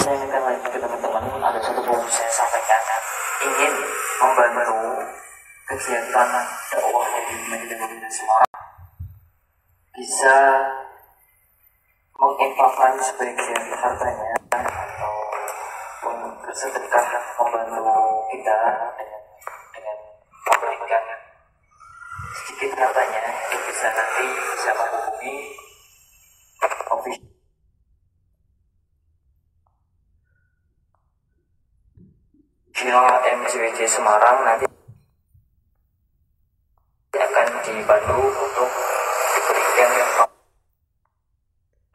saya ingatkan lagi ke teman-teman, ada satu poin saya sampaikan, ingin membantu kegiatan dakwah di Madinah Semarang bisa menginfakkan sebagian hartanya ataupun bersedekah membantu kita dengan memberikan sedikit hartanya, itu bisa nanti bisa menghubungi official MJWJ Semarang, nanti akan dibantu untuk diberikan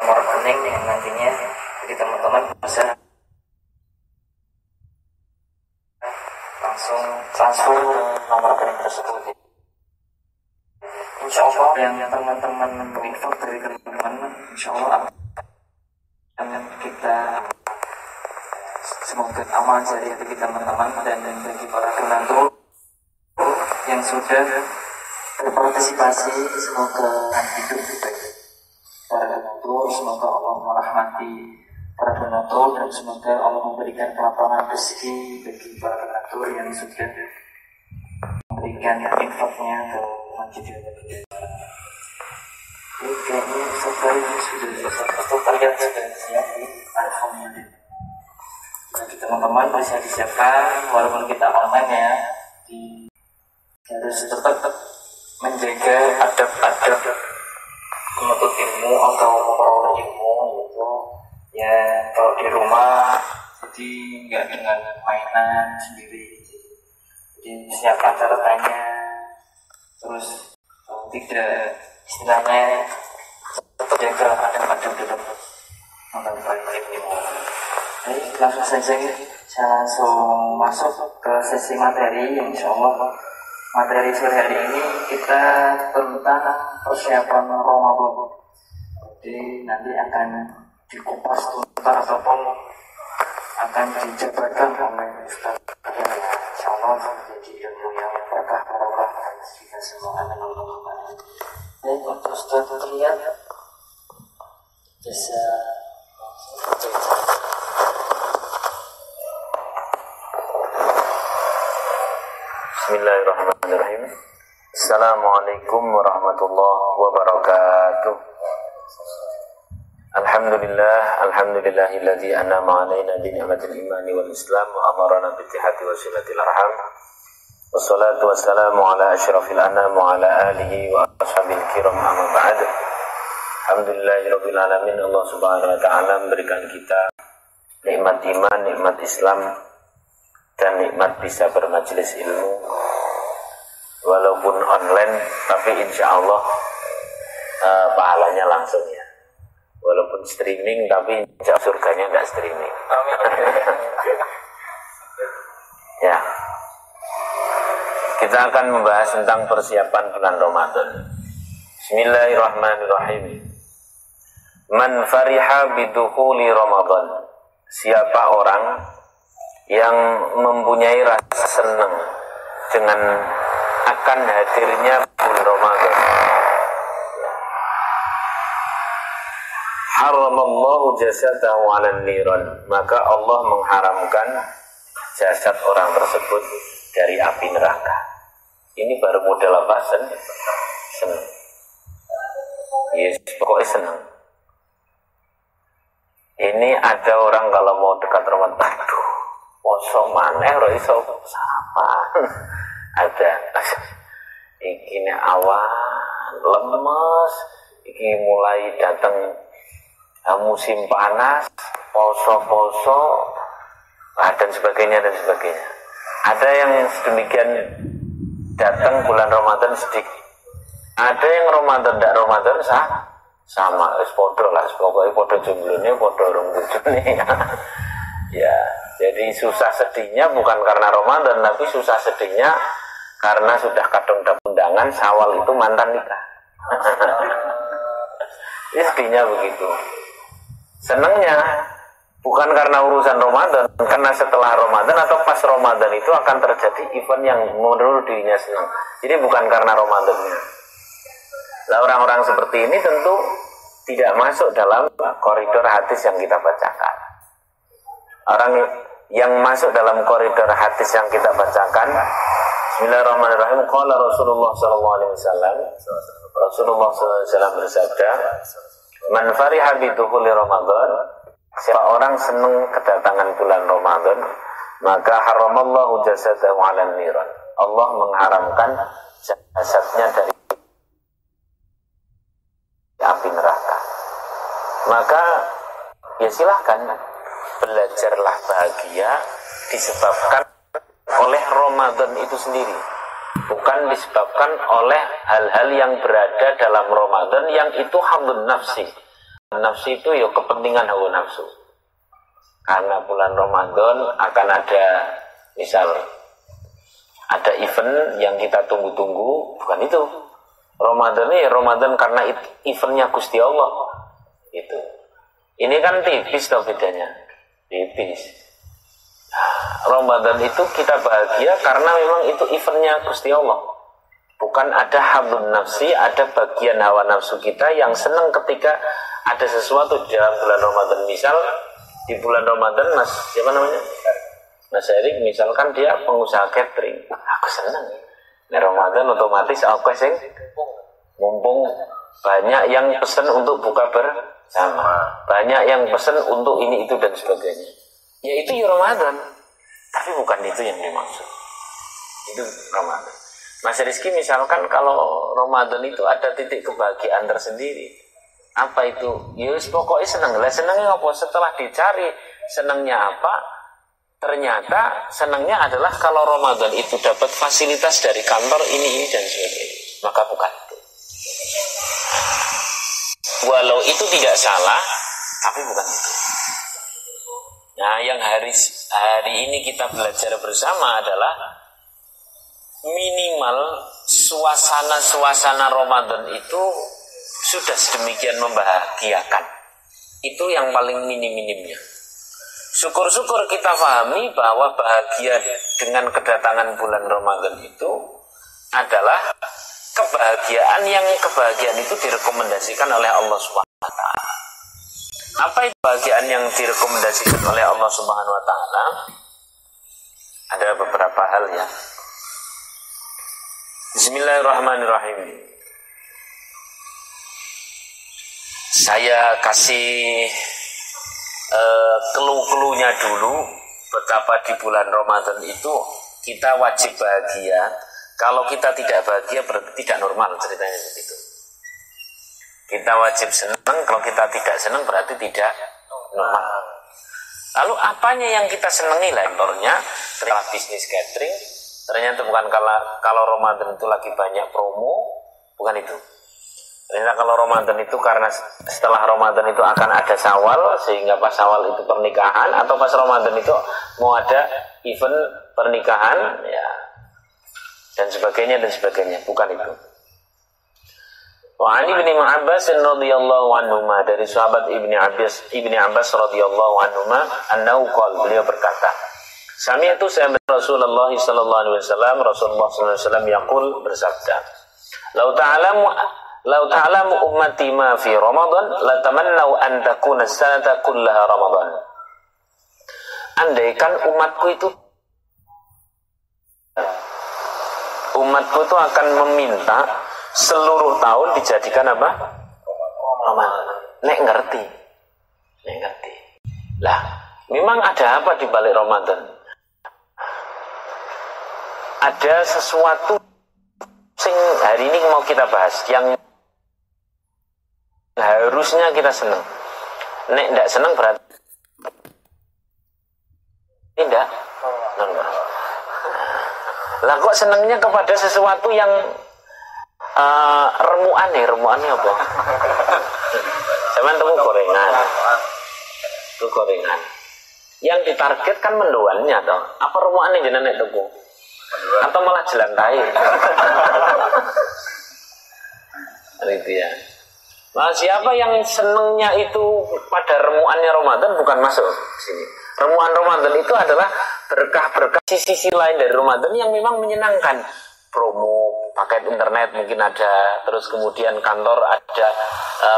nomor rekening yang nantinya jadi teman-teman bisa langsung transfer ke nomor rekening tersebut. Insya Allah yang teman-teman menginfak dari teman-teman, insya Allah akan kita semoga aman dari hati teman-teman dan bagi para donatur yang sudah berpartisipasi, semoga hidup baik para donatur, semoga Allah merahmati para donatur dan semoga Allah memberikan kelapangan rezeki bagi para donatur yang sudah memberikan infaknya ke masjid ini. Kayaknya sudah terlihat sudah siap. Alhamdulillah. Bagi teman-teman bisa disiapkan walaupun kita online ya, harus tetap menjaga adab-adab menuntut ilmu atau memperoleh ilmu gitu ya. Kalau di rumah jadi nggak dengan mainan sendiri, jadi siapkan catatannya, terus tidak istilahnya tetap jaga adab-adab dalam menyampaikan ilmu. Baik, langsung saja saya langsung masuk ke sesi materi. Insya Allah materi sore hari ini kita tentang persiapan Ramadan. Jadi nanti akan dikupas tuntas ataupun akan dijabarkan oleh Ustaz. Insya Allah menjadi ilmu yang berkah barokah dan kita semua amin Allahumma. Baik, untuk Ustaz terlihat bisa Bismillahirrahmanirrahim. Assalamualaikum warahmatullahi wabarakatuh. Alhamdulillahilladzi an'ama 'alaina bi ni'matil imani wal islam wa amarna bi ittihadi wa silatil arham. Wassalatu wassalamu ala asyrafil anam wa ala alihi wa ashabil kiram amma ba'd. Alhamdulillahirabbil alamin. Allah Subhanahu wa taala memberikan kita nikmat iman, nikmat Islam dan nikmat bisa bermajelis ilmu walaupun online, tapi insya Allah pahalanya langsung ya. Walaupun streaming, tapi insya Allah surganya tidak streaming. Amin. Ya, kita akan membahas tentang persiapan bulan Ramadan. Bismillahirrahmanirrahim. Man fariha bidukhuli Ramadan. Siapa orang yang mempunyai rasa senang dengan akan hadirnya bulan Ramadan. Haramallahu jasadahu 'alan niran, maka Allah mengharamkan jasad orang tersebut dari api neraka. Ini baru model apa? Senang. Yes, pokoknya senang. Ini ada orang kalau mau dekat Ramadan, aduh, poso maneh ora iso sapa. Ada. Iki awan lemes, iki mulai datang musim panas, poso-poso dan sebagainya dan sebagainya. Ada yang sedemikian datang bulan Ramadan sedikit. Ada yang Ramadan tidak Ramadan sama, podo lah, pokoknya podo jumlahnya, podo orang bujune. Ya, jadi susah sedihnya bukan karena Ramadan, tapi susah sedihnya karena sudah kadung dapat undangan Syawal itu mantan nikah. Ini sedihnya begitu. Senangnya bukan karena urusan Ramadan, karena setelah Ramadan atau pas Ramadan itu akan terjadi event yang menurut dirinya senang. Jadi bukan karena Ramadannya. Nah, orang-orang seperti ini tentu tidak masuk dalam koridor hadis yang kita bacakan. orang yang masuk dalam koridor hadis yang kita bacakan. Bismillahirrahmanirrahim. Qala Rasulullah sallallahu alaihi wasallam. Rasulullah sallallahu alaihi wasallam bersabda, "Man fariha bi dukhuli Ramadan." Siapa orang senang kedatangan bulan Ramadan, maka haramallahu jasadahu 'alan niran. Allah mengharamkan jasadnya dari api neraka. Maka ya silahkan belajarlah bahagia disebabkan oleh Ramadan itu sendiri, bukan disebabkan oleh hal-hal yang berada dalam Ramadan yang itu haddun nafsi. Nafsi itu ya kepentingan hawa nafsu. Karena bulan Ramadan akan ada, misal ada event yang kita tunggu-tunggu, bukan itu. Ramadan ini Ramadan karena eventnya Gusti Allah. Itu. Ini kan tipis toh bedanya. Tipis. Ramadan itu kita bahagia karena memang itu eventnya Gusti Allah. Bukan ada hablun nafsi, ada bagian hawa nafsu kita yang senang ketika ada sesuatu di dalam bulan Ramadan. Misal di bulan Ramadan siapa namanya? Mas Erik misalkan dia pengusaha catering. Aku senang. Nah Ramadan otomatis aku sing mumpung banyak yang pesan untuk buka bersama. Banyak yang pesan untuk ini itu dan sebagainya. Ya itu ya Ramadan. Tapi bukan itu yang dimaksud. Itu Ramadan. Mas Rizky misalkan kalau Ramadan itu ada titik kebahagiaan tersendiri. Apa itu? Ya pokoknya seneng lah. Senengnya apa? Setelah dicari senengnya apa? Ternyata senengnya adalah kalau Ramadan itu dapat fasilitas dari kantor ini dan sebagainya. Maka bukan itu. Walau itu tidak salah, tapi bukan itu. Nah, yang hari ini kita belajar bersama adalah minimal suasana Ramadan itu sudah sedemikian membahagiakan. Itu yang paling minim-minimnya. Syukur-syukur kita pahami bahwa bahagia dengan kedatangan bulan Ramadan itu adalah kebahagiaan itu direkomendasikan oleh Allah Subhanahu wa taala. Apa itu kebahagiaan yang direkomendasikan oleh Allah Subhanahu wa taala? Ada beberapa hal ya. Bismillahirrahmanirrahim. Saya kasih clue-cluenya dulu betapa di bulan Ramadan itu kita wajib bahagia. Kalau kita tidak bahagia berarti tidak normal, ceritanya begitu. Kita wajib senang, kalau kita tidak senang berarti tidak normal. Lalu apanya yang kita senangi lah? Contohnya bisnis catering. Ternyata bukan kalau Ramadan itu lagi banyak promo, bukan itu. Ternyata kalau Ramadan itu karena setelah Ramadan itu akan ada Syawal, sehingga pas Syawal itu pernikahan, atau pas Ramadan itu mau ada event pernikahan, ya, dan sebagainya, bukan itu. Wa Ali bin Abbas radhiyallahu anhuma, dari sahabat Ibni Abbas radhiyallahu anhuma, annahu qala, beliau berkata, sami'tu Rasulullah sallallahu alaihi wasallam, Rasulullah sallallahu alaihi wasallam yaqul, bersabda, Lau ta'lamu ummati ma fi Ramadan la tamannau an takuna as-sanata kullaha Ramadan. Andaikan umatku itu akan meminta seluruh tahun dijadikan apa? Ramadan. Nek ngerti. Lah, memang ada apa di balik Ramadan? Ada sesuatu sing hari ini mau kita bahas yang harusnya kita senang. Nek tidak senang berarti tidak normal. Lah kok senangnya kepada sesuatu yang remuannya apa? Zaman temu gorengan. Yang ditarget kan mendoannya toh. Apa remuannya jenenge tuku? Atau malah jelantai? Itu ya. Nah, siapa yang senengnya itu pada remuannya Ramadan bukan masuk sini. Remuan Ramadan itu adalah berkah-berkah sisi lain dari Ramadan yang memang menyenangkan. Promo paket internet mungkin ada, terus kemudian kantor ada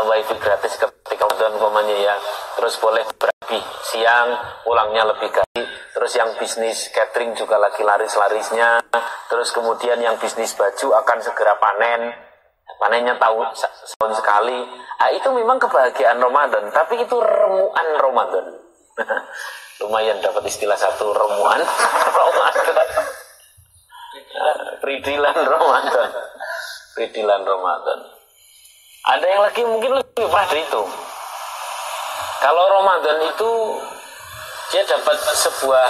wifi gratis ketika Ramadan umpamanya ya, terus boleh lebih siang, pulangnya lebih gaji. Terus yang bisnis catering juga lagi laris-larisnya. Terus kemudian yang bisnis baju akan segera panen. Panennya setahun sekali. Nah, itu memang kebahagiaan Ramadan, tapi itu remuan Ramadan. Lumayan dapat istilah satu, remuan Ramadan. Peridilan Ramadan. Peridilan Ramadan. Ada yang lagi mungkin lebih parah dari itu. Kalau Ramadan itu dia dapat sebuah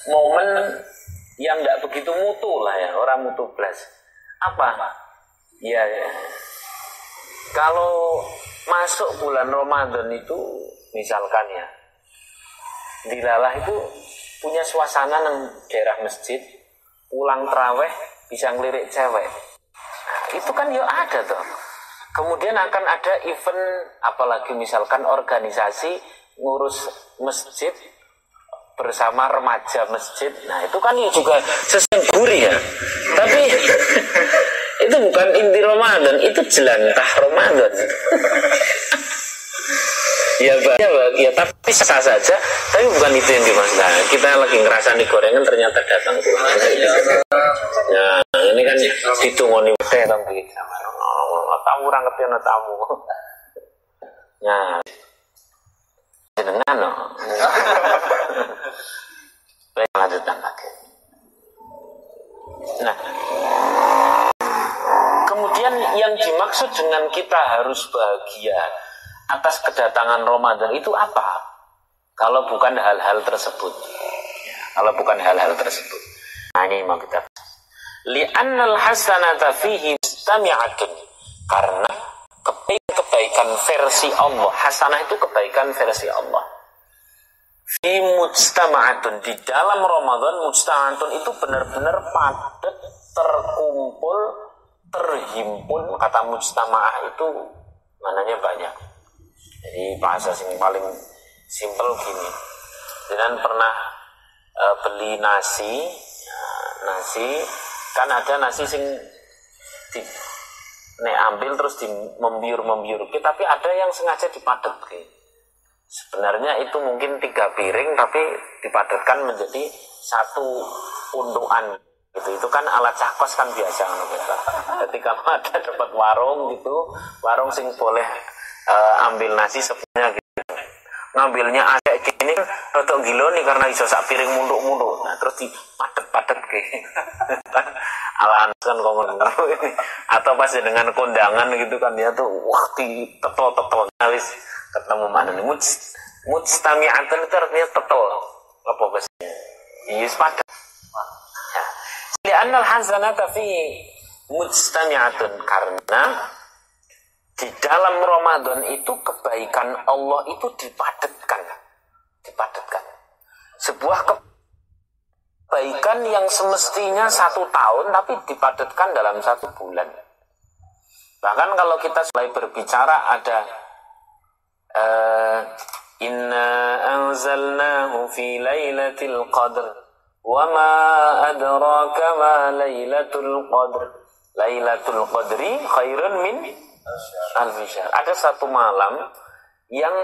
momen yang tidak begitu mutu lah ya, orang mutu plus. Apa? Ya. Kalau masuk bulan Ramadan itu misalkan ya, dilalah itu punya suasana nang daerah masjid, pulang terawih bisa ngelirik cewek. Nah, itu kan ya ada tuh. Kemudian akan ada event, apalagi misalkan organisasi ngurus masjid bersama remaja masjid. Nah itu kan ya juga sesemburi ya. Tapi itu bukan inti Ramadan, itu jelantah Ramadan. Ya bahagia, tapi sah saja. Tapi bukan itu yang dimaksud. Nah, kita lagi ngerasa nih gorengan ternyata datang pulang. Nah ini kan ditungoni teh tong iki sama tamu orang ketemu tamu. Nah jenengan no. Baik, lanjutkan lagi. Nah, kemudian yang dimaksud dengan kita harus bahagia atas kedatangan Ramadan itu apa? Kalau bukan hal-hal tersebut. Kalau bukan hal-hal tersebut. Nah ini mau kita. Li'annal hasanata fihi mustami'atun. Karena kebaikan versi Allah. Hasanah itu kebaikan versi Allah. Fi mujtama'atun. Di dalam Ramadan mujtama'atun itu benar-benar padat, terkumpul, terhimpun. Kata mujtama'ah itu mananya banyak. Jadi bahasa yang paling simpel gini. Dengan pernah beli nasi kan ada nasi sing di nek ambil terus di membiur tapi ada yang sengaja dipadat. Sebenarnya itu mungkin 3 piring tapi dipadatkan menjadi 1 undukan gitu. Itu kan alat cakos kan biasa ketika ada dapat warung gitu, warung sing boleh ambil nasi sebenarnya gitu. Ngambilnya acak gini rotok gilo nih karena iso sak piring munduk-munduk. Nah terus dipadet-padet kayak ala kan ngomong ini. Atau pas dengan kondangan gitu kan dia tuh wah di teto-teto wis ketemu mana nih mujtami'atan itu artinya teto apa bahasanya yes padet ya li'annal hasanata fi mujtami'atun karena di dalam Ramadan itu kebaikan Allah itu dipadatkan. Sebuah kebaikan yang semestinya 1 tahun tapi dipadatkan dalam 1 bulan. Bahkan kalau kita mulai berbicara ada inna anzalnahu fi lailatul qadr wa ma adraka ma lailatul qadr. Lailatul qadri khairun min al-bishar. Ada 1 malam yang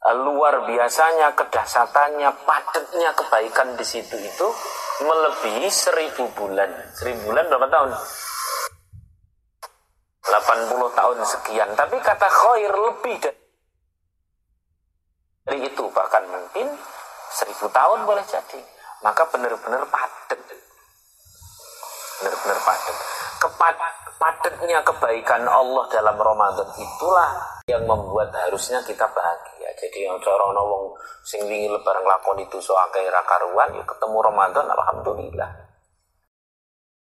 luar biasanya kedahsyatannya, padatnya kebaikan di situ itu melebihi 1000 bulan. 1000 bulan berapa tahun? 80 tahun sekian. Tapi kata khair lebih dari itu, bahkan mungkin 1000 tahun boleh jadi. Maka benar-benar padat. Benar-benar padat. Padatnya kebaikan Allah dalam Ramadan itulah yang membuat harusnya kita bahagia. Jadi yang cara wong sing wingi lebaran lakon itu so akeh ra karuan ya ketemu Ramadan alhamdulillah.